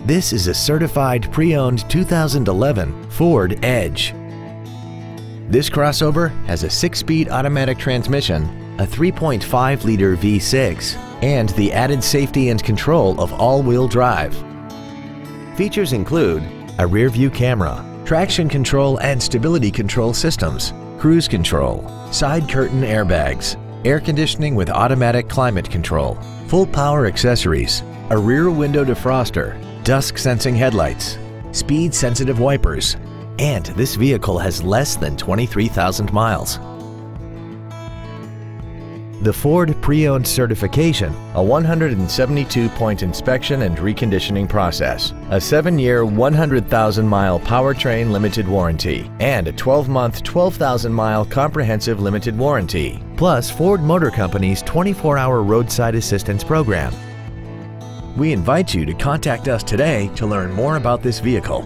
This is a certified pre-owned 2011 Ford Edge. This crossover has a 6-speed automatic transmission, a 3.5-liter V6, and the added safety and control of all-wheel drive. Features include a rear-view camera, traction control and stability control systems, cruise control, side curtain airbags, air conditioning with automatic climate control, full power accessories, a rear window defroster, dusk sensing headlights, speed sensitive wipers, and this vehicle has less than 23,000 miles. The Ford Pre-Owned Certification, a 172-point inspection and reconditioning process, a 7-year, 100,000-mile powertrain limited warranty, and a 12-month, 12,000-mile comprehensive limited warranty, plus Ford Motor Company's 24-hour roadside assistance program. We invite you to contact us today to learn more about this vehicle.